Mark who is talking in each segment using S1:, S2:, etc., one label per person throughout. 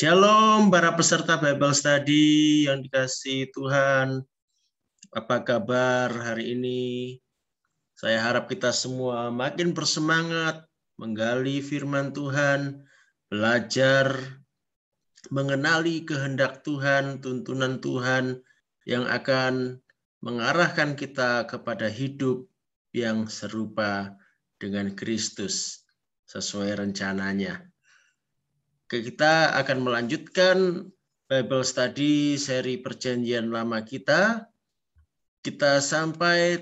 S1: Shalom para peserta Bible Study yang dikasihi Tuhan. Apa kabar hari ini? Saya harap kita semua makin bersemangat menggali firman Tuhan, belajar mengenali kehendak Tuhan, tuntunan Tuhan yang akan mengarahkan kita kepada hidup yang serupa dengan Kristus sesuai rencananya. Kita akan melanjutkan Bible Study seri Perjanjian Lama kita. Kita sampai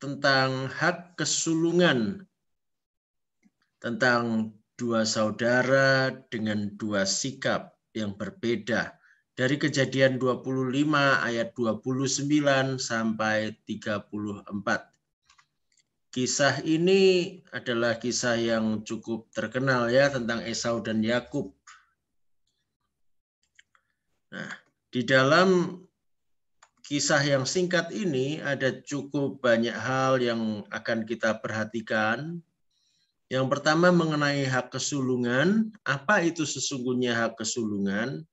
S1: tentang hak kesulungan, tentang dua saudara dengan dua sikap yang berbeda. Dari Kejadian 25 ayat 29 sampai 34. Kisah ini adalah kisah yang cukup terkenal ya, tentang Esau dan Yakub. Nah, di dalam kisah yang singkat ini ada cukup banyak hal yang akan kita perhatikan. Yang pertama mengenai hak kesulungan, apa itu sesungguhnya hak kesulungan?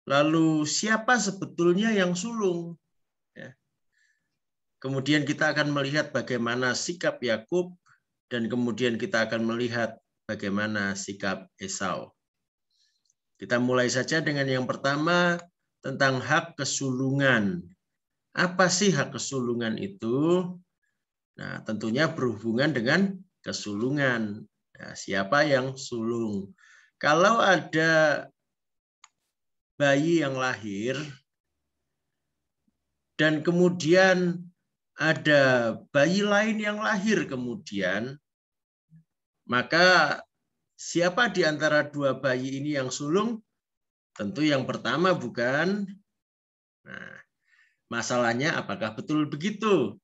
S1: Lalu siapa sebetulnya yang sulung? Ya. Kemudian kita akan melihat bagaimana sikap Yakub dan kemudian kita akan melihat bagaimana sikap Esau. Kita mulai saja dengan yang pertama, tentang hak kesulungan. Apa sih hak kesulungan itu? Nah, tentunya berhubungan dengan kesulungan. Nah, siapa yang sulung? Kalau ada bayi yang lahir dan kemudian ada bayi lain yang lahir kemudian, maka siapa di antara dua bayi ini yang sulung? Tentu yang pertama bukan. Nah, masalahnya apakah betul begitu?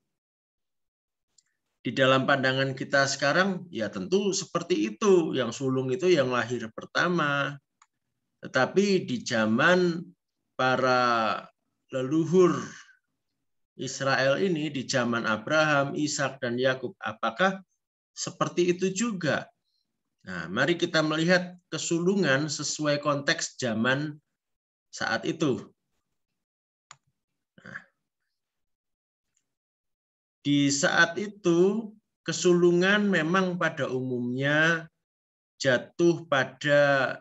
S1: Di dalam pandangan kita sekarang, ya tentu seperti itu. Yang sulung itu yang lahir pertama. Tetapi di zaman para leluhur Israel ini, di zaman Abraham, Ishak, dan Yakub, apakah seperti itu juga? Nah, mari kita melihat kesulungan sesuai konteks zaman saat itu. Nah, di saat itu, kesulungan memang pada umumnya jatuh pada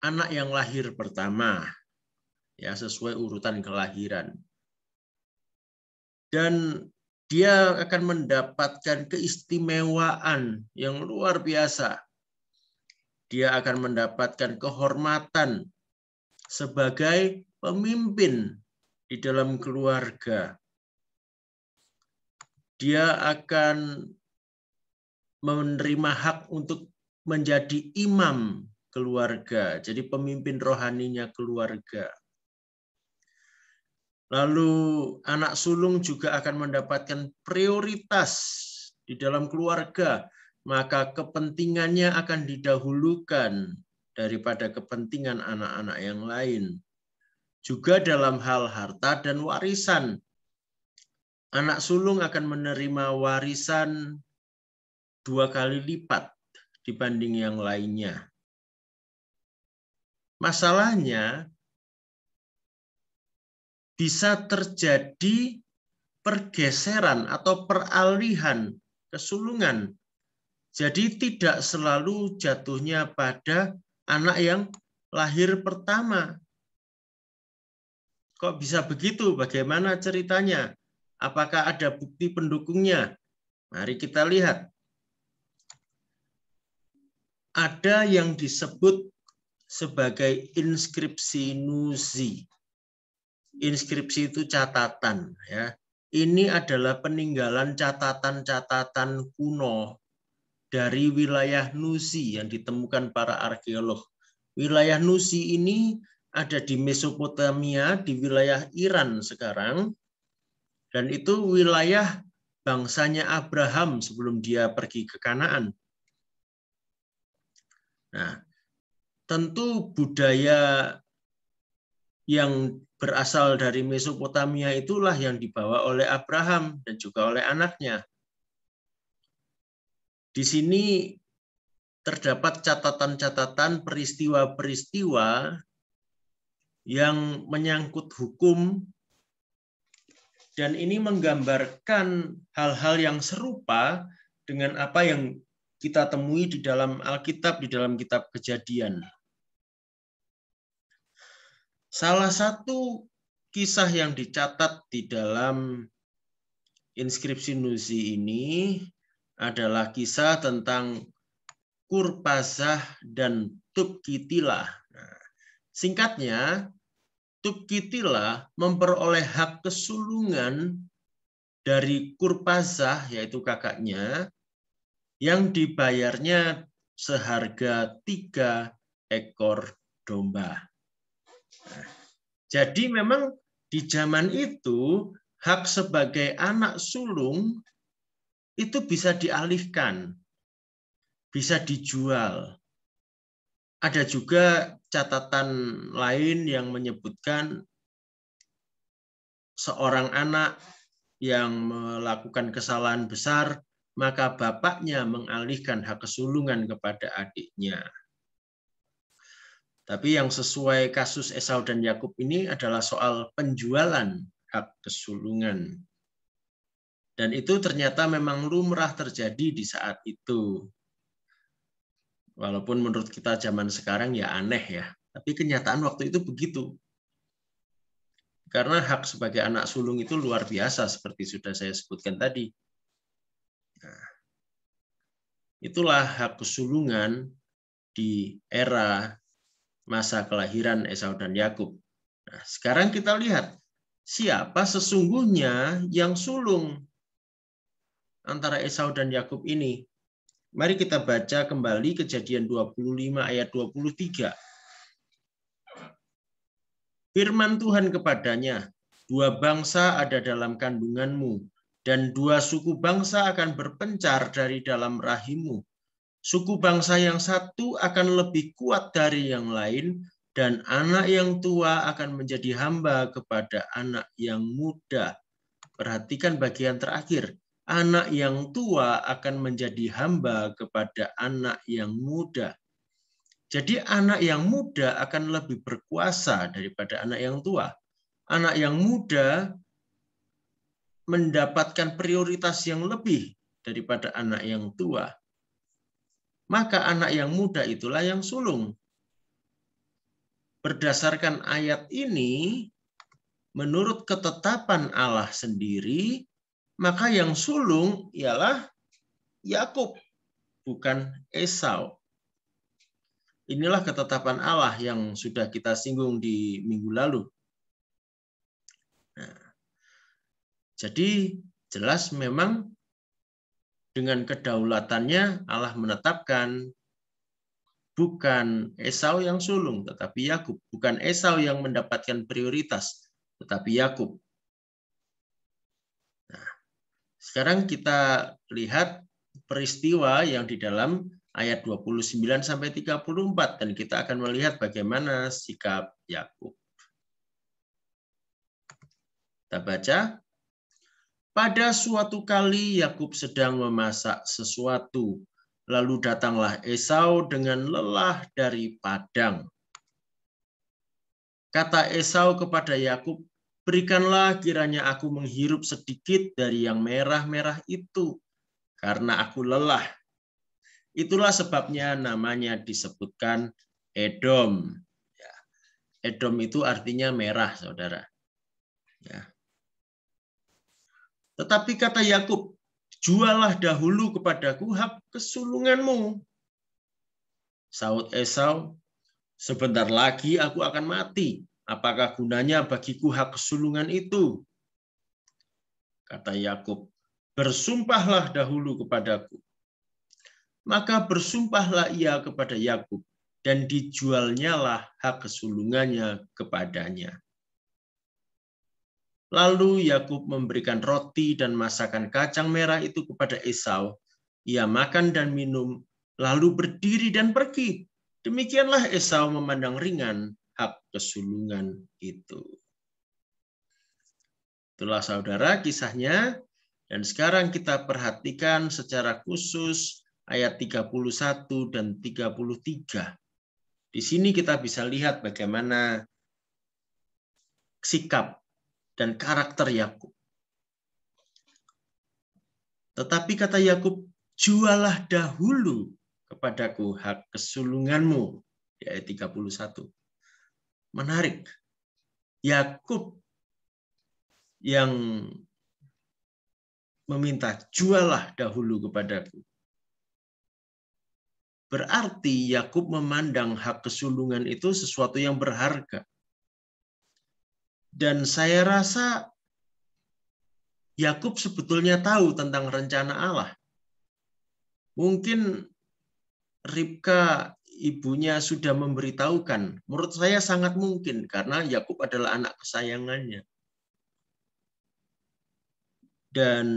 S1: anak yang lahir pertama, ya sesuai urutan kelahiran. Dan dia akan mendapatkan keistimewaan yang luar biasa. Dia akan mendapatkan kehormatan sebagai pemimpin di dalam keluarga. Dia akan menerima hak untuk menjadi imam keluarga, jadi pemimpin rohaninya keluarga. Lalu anak sulung juga akan mendapatkan prioritas di dalam keluarga, maka kepentingannya akan didahulukan daripada kepentingan anak-anak yang lain. Juga dalam hal harta dan warisan, anak sulung akan menerima warisan 2 kali lipat dibanding yang lainnya. Masalahnya, bisa terjadi pergeseran atau peralihan kesulungan. Jadi tidak selalu jatuhnya pada anak yang lahir pertama. Kok bisa begitu? Bagaimana ceritanya? Apakah ada bukti pendukungnya? Mari kita lihat. Ada yang disebut sebagai inskripsi Nuzi. Inskripsi itu catatan, ya. Ini adalah peninggalan catatan-catatan kuno dari wilayah Nuzi yang ditemukan para arkeolog. Wilayah Nuzi ini ada di Mesopotamia, di wilayah Iran sekarang, dan itu wilayah bangsanya Abraham sebelum dia pergi ke Kanaan. Nah, tentu budaya yang berasal dari Mesopotamia itulah yang dibawa oleh Abraham dan juga oleh anaknya. Di sini terdapat catatan-catatan peristiwa-peristiwa yang menyangkut hukum, dan ini menggambarkan hal-hal yang serupa dengan apa yang kita temui di dalam Alkitab, di dalam kitab Kejadian. Salah satu kisah yang dicatat di dalam inskripsi Nuzi ini adalah kisah tentang Kurpazah dan Tubkitilah. Nah, singkatnya, Tubkitilah memperoleh hak kesulungan dari Kurpazah, yaitu kakaknya, yang dibayarnya seharga 3 ekor domba. Nah, jadi memang di zaman itu hak sebagai anak sulung itu bisa dialihkan, bisa dijual. Ada juga catatan lain yang menyebutkan seorang anak yang melakukan kesalahan besar, maka bapaknya mengalihkan hak kesulungan kepada adiknya. Tapi yang sesuai kasus Esau dan Yakub ini adalah soal penjualan hak kesulungan. Dan itu ternyata memang lumrah terjadi di saat itu. Walaupun menurut kita zaman sekarang ya aneh ya, tapi kenyataan waktu itu begitu. Karena hak sebagai anak sulung itu luar biasa seperti sudah saya sebutkan tadi. Nah, itulah hak kesulungan di era masa kelahiran Esau dan Yakub. Nah, sekarang kita lihat siapa sesungguhnya yang sulung antara Esau dan Yakub ini. Mari kita baca kembali Kejadian 25 ayat 23. Firman Tuhan kepadanya, 2 bangsa ada dalam kandunganmu, dan 2 suku bangsa akan berpencar dari dalam rahimmu. Suku bangsa yang satu akan lebih kuat dari yang lain, dan anak yang tua akan menjadi hamba kepada anak yang muda. Perhatikan bagian terakhir. Anak yang tua akan menjadi hamba kepada anak yang muda. Jadi anak yang muda akan lebih berkuasa daripada anak yang tua. Anak yang muda mendapatkan prioritas yang lebih daripada anak yang tua. Maka anak yang muda itulah yang sulung. Berdasarkan ayat ini, menurut ketetapan Allah sendiri, maka yang sulung ialah Yakub, bukan Esau. Inilah ketetapan Allah yang sudah kita singgung di minggu lalu. Nah, jadi jelas memang dengan kedaulatannya Allah menetapkan bukan Esau yang sulung, tetapi Yakub. Bukan Esau yang mendapatkan prioritas, tetapi Yakub. Nah, sekarang kita lihat peristiwa yang di dalam ayat 29 sampai 34 dan kita akan melihat bagaimana sikap Yakub. Kita baca. Pada suatu kali Yakub sedang memasak sesuatu, lalu datanglah Esau dengan lelah dari padang. Kata Esau kepada Yakub, berikanlah kiranya aku menghirup sedikit dari yang merah-merah itu, karena aku lelah. Itulah sebabnya namanya disebutkan Edom. Edom itu artinya merah, saudara. Ya. Tetapi kata Yakub, jualah dahulu kepadaku hak kesulunganmu. Sahut Esau, sebentar lagi aku akan mati. Apakah gunanya bagiku hak kesulungan itu? Kata Yakub, bersumpahlah dahulu kepadaku. Maka bersumpahlah ia kepada Yakub, dan dijualnyalah hak kesulungannya kepadanya. Lalu Yakub memberikan roti dan masakan kacang merah itu kepada Esau. Ia makan dan minum, lalu berdiri dan pergi. Demikianlah Esau memandang ringan hak kesulungan itu. Itulah saudara kisahnya. Dan sekarang kita perhatikan secara khusus ayat 31 dan 33. Di sini kita bisa lihat bagaimana sikap dan karakter Yakub. Tetapi kata Yakub, jualah dahulu kepadaku hak kesulunganmu. Di ayat 31. Menarik. Yakub yang meminta, jualah dahulu kepadaku. Berarti Yakub memandang hak kesulungan itu sesuatu yang berharga. Dan saya rasa Yakub sebetulnya tahu tentang rencana Allah. Mungkin Ribka ibunya sudah memberitahukan. Menurut saya sangat mungkin karena Yakub adalah anak kesayangannya. Dan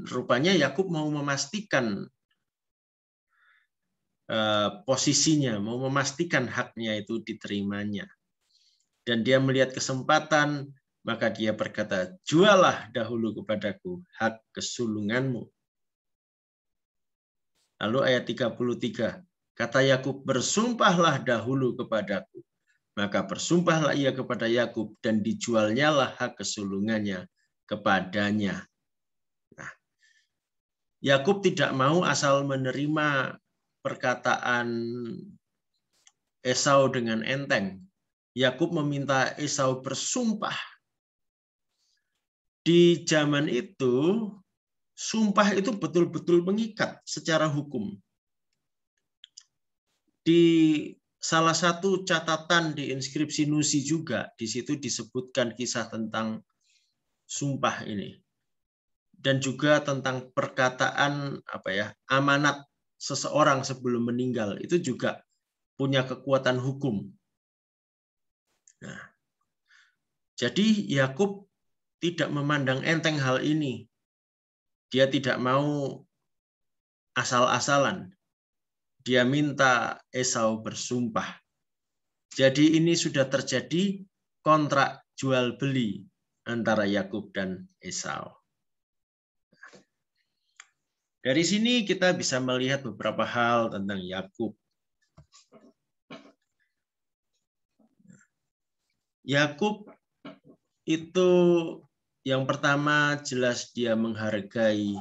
S1: rupanya Yakub mau memastikan posisinya, mau memastikan haknya itu diterimanya. Dan dia melihat kesempatan, maka dia berkata, jualah dahulu kepadaku hak kesulunganmu. Lalu ayat 33, kata Yakub, bersumpahlah dahulu kepadaku. Maka bersumpahlah ia kepada Yakub dan dijualnyalah hak kesulungannya kepadanya. Nah, Yakub tidak mau asal menerima perkataan Esau dengan enteng. Yakub meminta Esau bersumpah. Di zaman itu, sumpah itu betul-betul mengikat secara hukum. Di salah satu catatan di inskripsi Nusi juga, di situ disebutkan kisah tentang sumpah ini. Dan juga tentang perkataan amanat seseorang sebelum meninggal. Itu juga punya kekuatan hukum. Nah, jadi Yakub tidak memandang enteng hal ini. Dia tidak mau asal-asalan. Dia minta Esau bersumpah. Jadi ini sudah terjadi kontrak jual beli antara Yakub dan Esau. Dari sini kita bisa melihat beberapa hal tentang Yakub. Yakub itu yang pertama jelas dia menghargai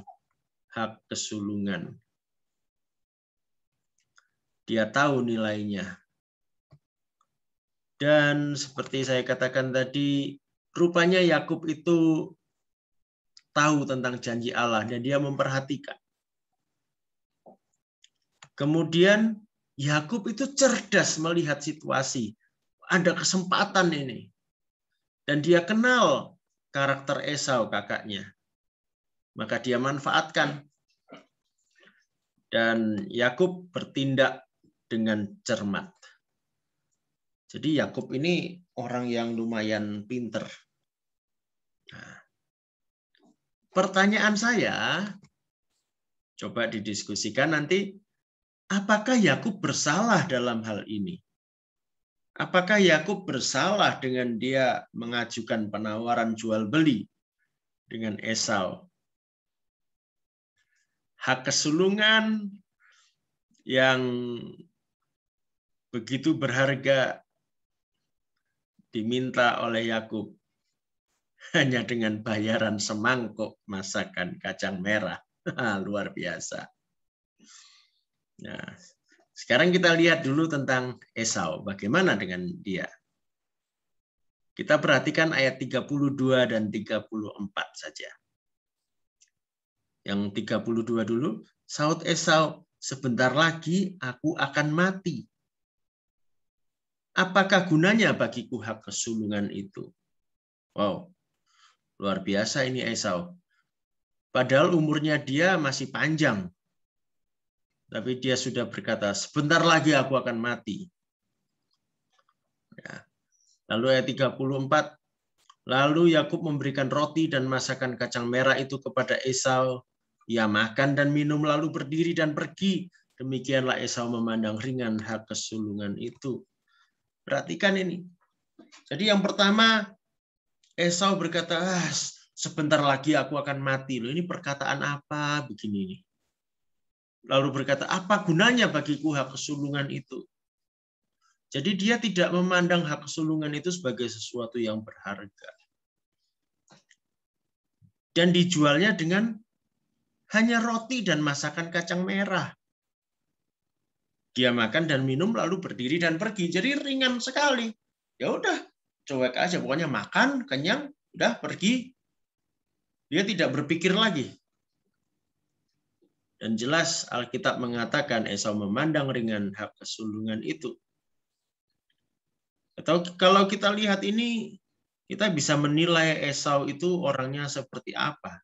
S1: hak kesulungan. Dia tahu nilainya. Dan seperti saya katakan tadi, rupanya Yakub itu tahu tentang janji Allah dan dia memperhatikan. Kemudian Yakub itu cerdas melihat situasi. Ada kesempatan ini. Dan dia kenal karakter Esau kakaknya. Maka dia manfaatkan. Dan Yakub bertindak dengan cermat. Jadi Yakub ini orang yang lumayan pinter. Nah, pertanyaan saya, coba didiskusikan nanti, apakah Yakub bersalah dalam hal ini? Apakah Yakub bersalah dengan dia mengajukan penawaran jual beli dengan Esau? Hak kesulungan yang begitu berharga diminta oleh Yakub hanya dengan bayaran semangkuk masakan kacang merah. Luar biasa. Nah, sekarang kita lihat dulu tentang Esau. Bagaimana dengan dia? Kita perhatikan ayat 32 dan 34 saja. Yang 32 dulu, saut Esau, sebentar lagi aku akan mati. Apakah gunanya bagiku hak kesulungan itu? Wow, luar biasa ini Esau. Padahal umurnya dia masih panjang. Tapi dia sudah berkata, sebentar lagi aku akan mati. Ya. Lalu ayat 34, lalu Yakub memberikan roti dan masakan kacang merah itu kepada Esau. Ia makan dan minum lalu berdiri dan pergi. Demikianlah Esau memandang ringan hak kesulungan itu. Perhatikan ini. Jadi yang pertama, Esau berkata, sebentar lagi aku akan mati. Loh, ini perkataan apa begini nih? lalu berkata, apa gunanya bagiku hak kesulungan itu? Jadi dia tidak memandang hak kesulungan itu sebagai sesuatu yang berharga. Dan dijualnya dengan hanya roti dan masakan kacang merah. Dia makan dan minum lalu berdiri dan pergi. Jadi ringan sekali. Ya udah, cuek aja. Pokoknya makan, kenyang, udah pergi. Dia tidak berpikir lagi. Dan jelas Alkitab mengatakan Esau memandang ringan hak kesulungan itu. Atau kalau kita lihat ini, kita bisa menilai Esau itu orangnya seperti apa.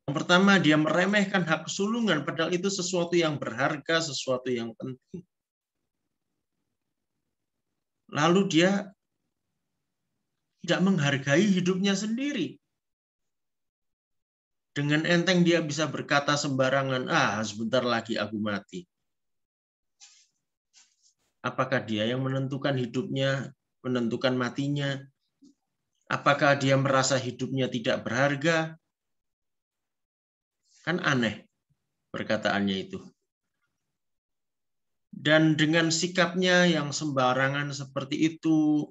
S1: Yang pertama, dia meremehkan hak kesulungan, padahal itu sesuatu yang berharga, sesuatu yang penting. Lalu dia tidak menghargai hidupnya sendiri. Dengan enteng dia bisa berkata sembarangan, sebentar lagi aku mati. Apakah dia yang menentukan hidupnya, menentukan matinya? Apakah dia merasa hidupnya tidak berharga? Kan aneh perkataannya itu. Dan dengan sikapnya yang sembarangan seperti itu,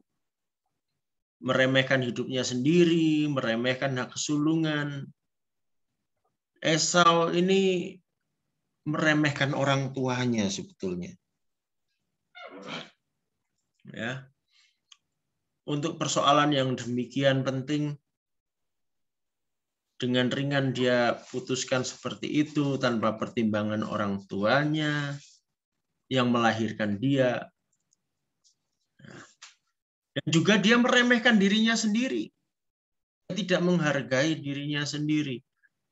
S1: meremehkan hidupnya sendiri, meremehkan hak kesulungan, Esau ini meremehkan orang tuanya sebetulnya. Ya. Untuk persoalan yang demikian penting, dengan ringan dia putuskan seperti itu tanpa pertimbangan orang tuanya yang melahirkan dia. Dan juga dia meremehkan dirinya sendiri. Dia tidak menghargai dirinya sendiri.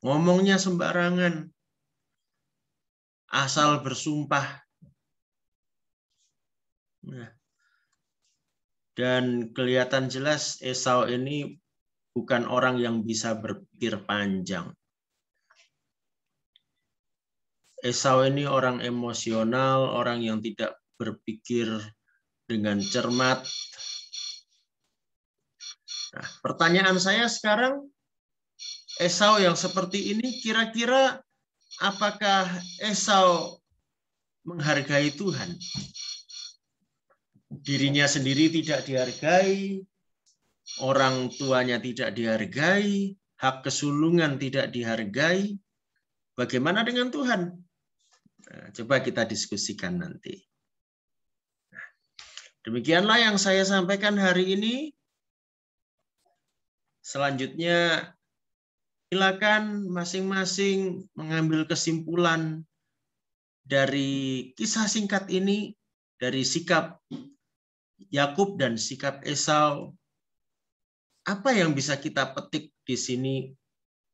S1: Ngomongnya sembarangan. Asal bersumpah. Nah, dan kelihatan jelas Esau ini bukan orang yang bisa berpikir panjang. Esau ini orang emosional, orang yang tidak berpikir dengan cermat. Nah, pertanyaan saya sekarang, Esau yang seperti ini kira-kira apakah Esau menghargai Tuhan? Dirinya sendiri tidak dihargai, orang tuanya tidak dihargai, hak kesulungan tidak dihargai. Bagaimana dengan Tuhan? Nah, coba kita diskusikan nanti. Nah, demikianlah yang saya sampaikan hari ini. Selanjutnya, silakan masing-masing mengambil kesimpulan dari kisah singkat ini, dari sikap Yakub dan sikap Esau. Apa yang bisa kita petik di sini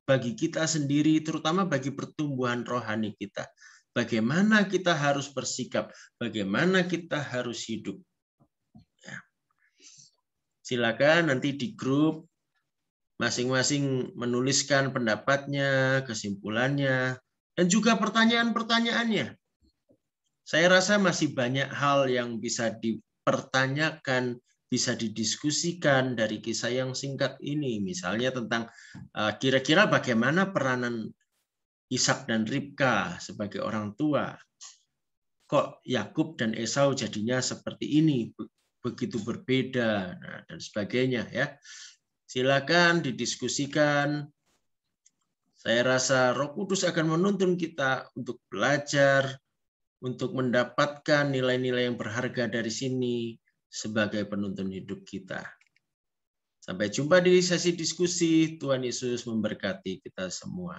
S1: bagi kita sendiri, terutama bagi pertumbuhan rohani kita? Bagaimana kita harus bersikap? Bagaimana kita harus hidup? Ya. Silakan nanti di grup masing-masing menuliskan pendapatnya, kesimpulannya, dan juga pertanyaan-pertanyaannya. Saya rasa masih banyak hal yang bisa dipertanyakan, bisa didiskusikan dari kisah yang singkat ini. Misalnya tentang kira-kira bagaimana peranan Ishak dan Ribka sebagai orang tua. Kok Yakub dan Esau jadinya seperti ini, begitu berbeda, dan sebagainya. Ya, silakan didiskusikan. Saya rasa Roh Kudus akan menuntun kita untuk belajar, untuk mendapatkan nilai-nilai yang berharga dari sini sebagai penuntun hidup kita. Sampai jumpa di sesi diskusi. Tuhan Yesus memberkati kita semua.